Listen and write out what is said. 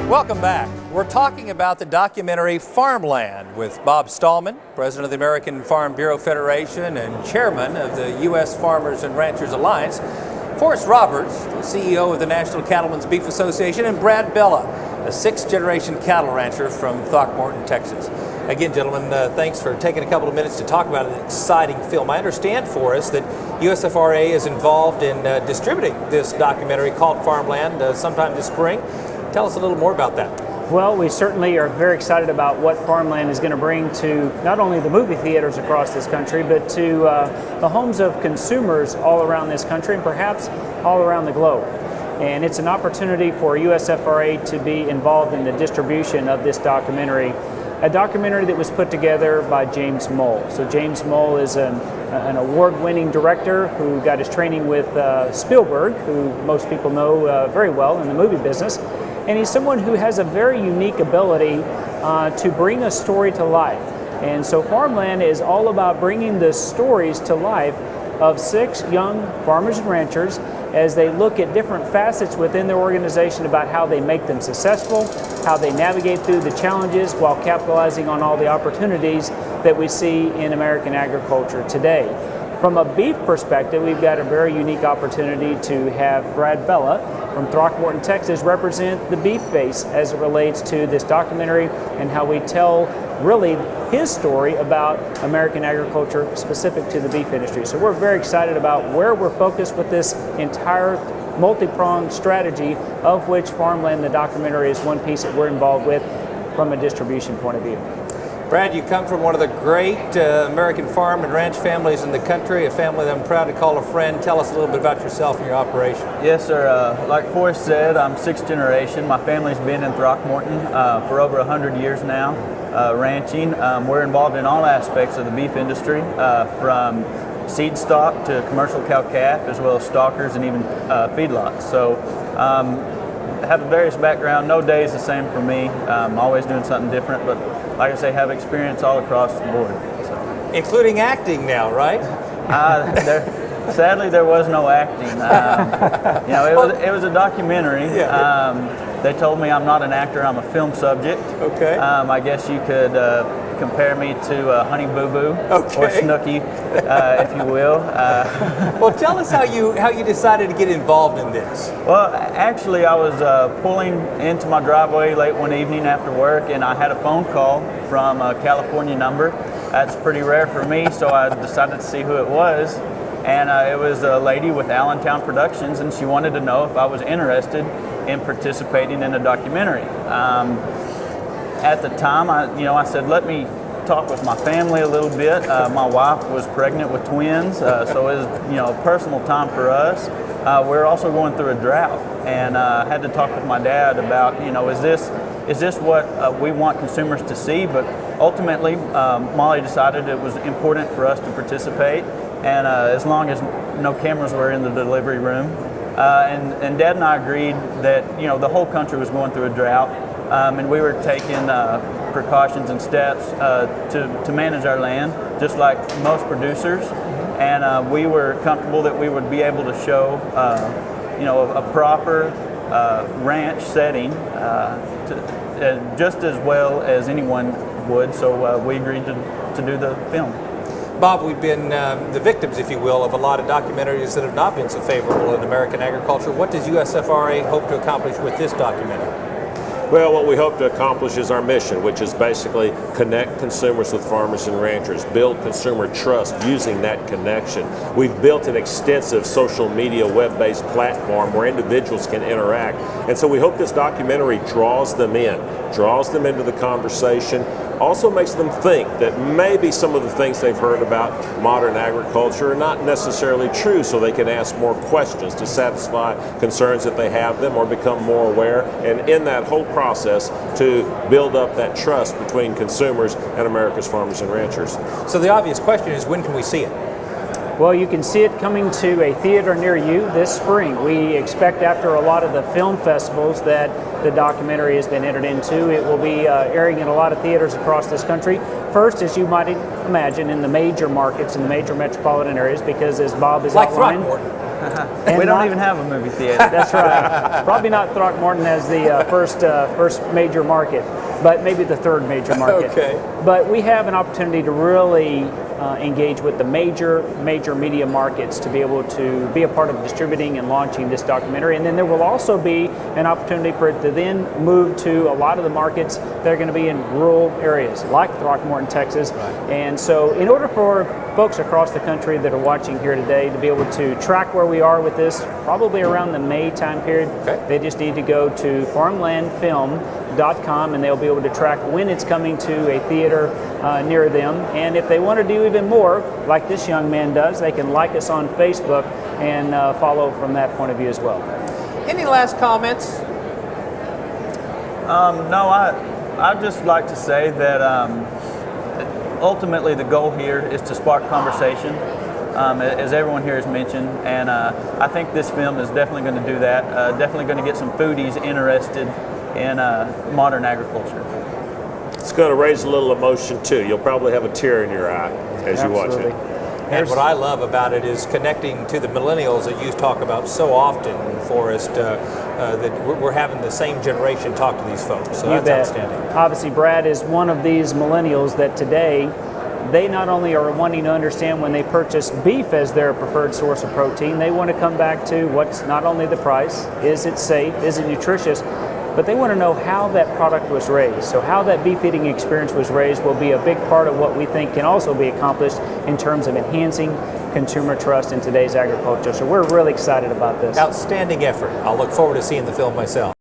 Welcome back. We're talking about the documentary Farmland with Bob Stallman, President of the American Farm Bureau Federation and Chairman of the U.S. Farmers and Ranchers Alliance, Forrest Roberts, the CEO of the National Cattlemen's Beef Association, and Brad Bella, a sixth-generation cattle rancher from Throckmorton, Texas. Again, gentlemen, thanks for taking a couple of minutes to talk about an exciting film. I understand, Forrest, that USFRA is involved in distributing this documentary called Farmland sometime this spring. Tell us a little more about that. Well, we certainly are very excited about what Farmland is going to bring to not only the movie theaters across this country, but to the homes of consumers all around this country and perhaps all around the globe. And it's an opportunity for USFRA to be involved in the distribution of this documentary, a documentary that was put together by James Moll. So James Moll is an award-winning director who got his training with Spielberg, who most people know very well in the movie business. And he's someone who has a very unique ability to bring a story to life. And so Farmland is all about bringing the stories to life of 6 young farmers and ranchers as they look at different facets within their organization about how they make them successful, how they navigate through the challenges while capitalizing on all the opportunities that we see in American agriculture today. From a beef perspective, we've got a very unique opportunity to have Brad Bella from Throckmorton, Texas, represent the beef face as it relates to this documentary and how we tell really his story about American agriculture specific to the beef industry. So we're very excited about where we're focused with this entire multi-pronged strategy, of which Farmland, the documentary, is one piece that we're involved with from a distribution point of view. Brad, you come from one of the great American farm and ranch families in the country, a family that I'm proud to call a friend. Tell us a little bit about yourself and your operation. Yes, sir. Like Forrest said, I'm 6th generation. My family's been in Throckmorton for over 100 years now, ranching. We're involved in all aspects of the beef industry, from seed stock to commercial cow-calf, as well as stockers and even feedlots. So have a various background. No day is the same for me. I'm always doing something different, but like I say, have experience all across the board. So. Including acting now, right? Sadly, there was no acting. It was a documentary. Yeah. They told me I'm not an actor, I'm a film subject. Okay. I guess you could compare me to Honey Boo Boo, okay, or Snooki, if you will. Well, tell us how you decided to get involved in this. Well, actually, I was pulling into my driveway late one evening after work, and I had a phone call from a California number. That's pretty rare for me, so I decided to see who it was. And it was a lady with Allentown Productions, and she wanted to know if I was interested in participating in a documentary. At the time, I said, let me talk with my family a little bit. My wife was pregnant with twins, so it was a personal time for us. We're also going through a drought, and I had to talk with my dad about, is this what we want consumers to see? But ultimately, Molly decided it was important for us to participate, and as long as no cameras were in the delivery room. And Dad and I agreed that the whole country was going through a drought, and we were taking precautions and steps to manage our land, just like most producers. And we were comfortable that we would be able to show a proper ranch setting just as well as anyone would. So we agreed to do the film. Bob, we've been the victims, if you will, of a lot of documentaries that have not been so favorable in American agriculture. What does USFRA hope to accomplish with this documentary? Well, what we hope to accomplish is our mission, which is basically connect consumers with farmers and ranchers, build consumer trust using that connection. We've built an extensive social media web-based platform where individuals can interact. And so we hope this documentary draws them into the conversation, also makes them think that maybe some of the things they've heard about modern agriculture are not necessarily true, so they can ask more questions to satisfy concerns that they have them or become more aware, and in that whole process to build up that trust between consumers and America's farmers and ranchers. So the obvious question is, when can we see it? Well, you can see it coming to a theater near you this spring. We expect after a lot of the film festivals that the documentary has been entered into, it will be airing in a lot of theaters across this country. First, as you might imagine, in the major markets, in the major metropolitan areas, because as Bob has like outlined, Throckmorton. And We don't not- even have a movie theater. That's right. Probably not Throckmorton as the first major market, but maybe the third major market. Okay. But we have an opportunity to really engage with the major media markets to be able to be a part of distributing and launching this documentary. And then there will also be an opportunity for it to then move to a lot of the markets that are going to be in rural areas, like Throckmorton, Texas. Right. And so in order for folks across the country that are watching here today to be able to track where we are with this, probably around the May time period, Okay. they just need to go to farmlandfilm.com and they'll be able to track when it's coming to a theater near them. And if they want to do even more, like this young man does, they can like us on Facebook and follow from that point of view as well. Any last comments? No, I'd just like to say that ultimately the goal here is to spark conversation, as everyone here has mentioned, and I think this film is definitely going to do that, definitely going to get some foodies interested in modern agriculture. It's going to raise a little emotion too. You'll probably have a tear in your eye as you watch Absolutely. it. And what I love about it is connecting to the millennials that you talk about so often, Forrest, that we're having the same generation talk to these folks. So You that's bet. outstanding. Obviously, Brad is one of these millennials that today, they not only are wanting to understand when they purchase beef as their preferred source of protein, they want to come back to what's not only the price, is it safe, is it nutritious, but they want to know how that product was raised. So how that beef eating experience was raised will be a big part of what we think can also be accomplished in terms of enhancing consumer trust in today's agriculture. So we're really excited about this. Outstanding effort. I'll look forward to seeing the film myself.